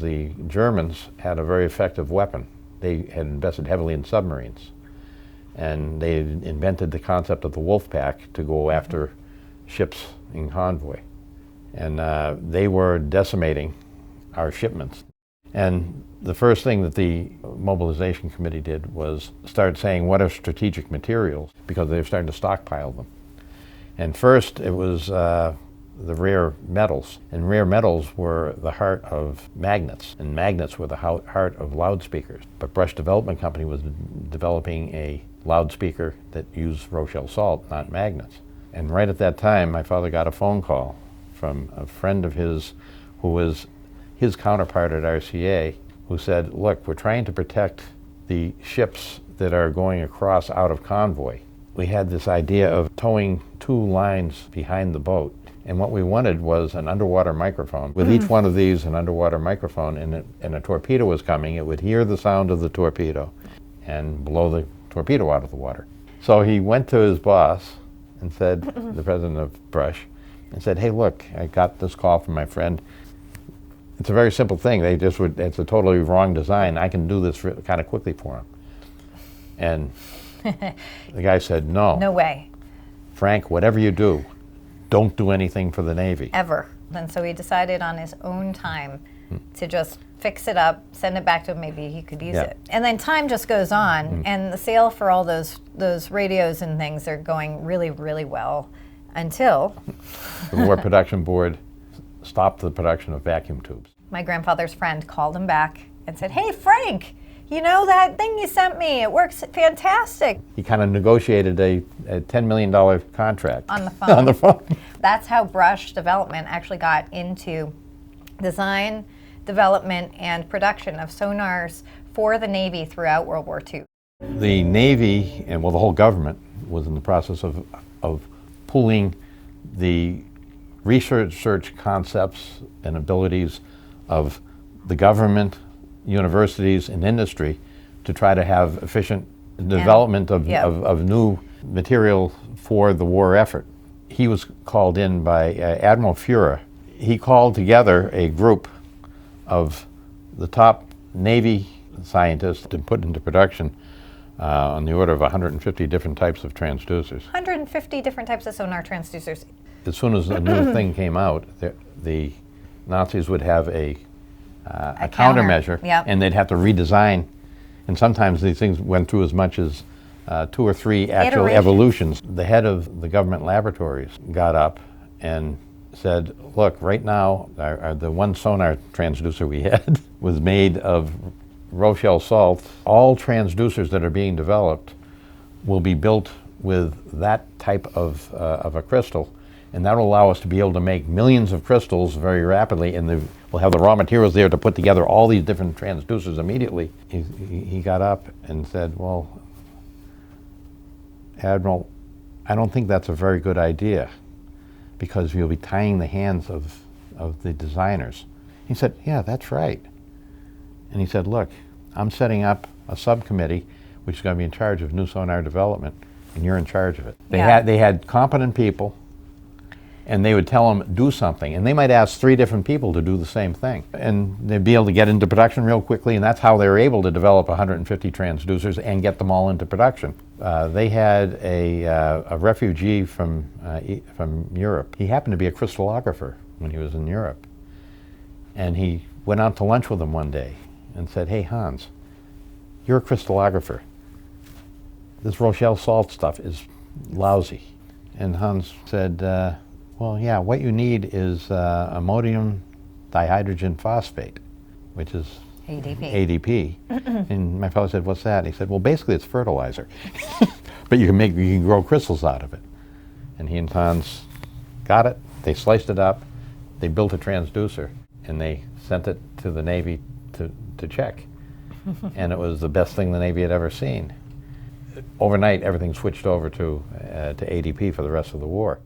The Germans had a very effective weapon. They had invested heavily in submarines, and they invented the concept of the wolf pack to go after ships in convoy. And they were decimating our shipments. And the first thing that the mobilization committee did was start saying, what are strategic materials? Because they were starting to stockpile them. And first it was the rare metals. And rare metals were the heart of magnets, and magnets were the heart of loudspeakers. But Brush Development Company was developing a loudspeaker that used Rochelle salt, not magnets. And right at that time, my father got a phone call from a friend of his who was his counterpart at RCA, who said, look, we're trying to protect the ships that are going across out of convoy. We had this idea of towing 2 lines behind the boat. And what we wanted was an underwater microphone. With each one of these, an underwater microphone, and a torpedo was coming, it would hear the sound of the torpedo and blow the torpedo out of the water. So he went to his boss and said, the president of Brush, and said, hey, look, I got this call from my friend. It's a very simple thing. It's a totally wrong design. I can do this kind of quickly for him. And the guy said, no. No way. Frank, whatever you do, don't do anything for the Navy. Ever. And so he decided on his own time to just fix it up, send it back to him, maybe he could use it. And then time just goes on, and the sale for all those radios and things are going really, really well until the War Production Board stopped the production of vacuum tubes. My grandfather's friend called him back and said, hey, Frank, you know that thing you sent me? It works fantastic. He kind of negotiated a $10 million contract. On the phone. On the phone. That's how Brush Development actually got into design, development, and production of sonars for the Navy throughout World War II. The Navy, and well, the whole government, was in the process of pooling the research concepts and abilities of the government, universities, and industry to try to have efficient development of new material for the war effort. He was called in by Admiral Fuhrer. He called together a group of the top Navy scientists and put into production on the order of 150 different types of transducers. 150 different types of sonar transducers. As soon as a new thing came out, the Nazis would have a countermeasure, and they'd have to redesign. And sometimes these things went through as much as 2 or 3 actual evolutions. The head of the government laboratories got up and said, look, right now, the one sonar transducer we had was made of Rochelle salt. All transducers that are being developed will be built with that type of a crystal, and that will allow us to be able to make millions of crystals very rapidly, and we'll have the raw materials there to put together all these different transducers immediately. He got up and said, well, Admiral, I don't think that's a very good idea, because you'll be tying the hands of the designers. He said, yeah, that's right. And he said, look, I'm setting up a subcommittee which is going to be in charge of new sonar development, and you're in charge of it. They had competent people, and they would tell them, do something. And they might ask 3 different people to do the same thing. And they'd be able to get into production real quickly, and that's how they were able to develop 150 transducers and get them all into production. They had a refugee from Europe. He happened to be a crystallographer when he was in Europe. And he went out to lunch with him one day and said, hey, Hans, you're a crystallographer. This Rochelle salt stuff is lousy. And Hans said, well, yeah, what you need is ammonium dihydrogen phosphate, which is ADP. And my fellow said, what's that? He said, well, basically it's fertilizer. But you can grow crystals out of it. And he and Hans got it, they sliced it up, they built a transducer, and they sent it to the Navy to check. And it was the best thing the Navy had ever seen. Overnight, everything switched over to ADP for the rest of the war.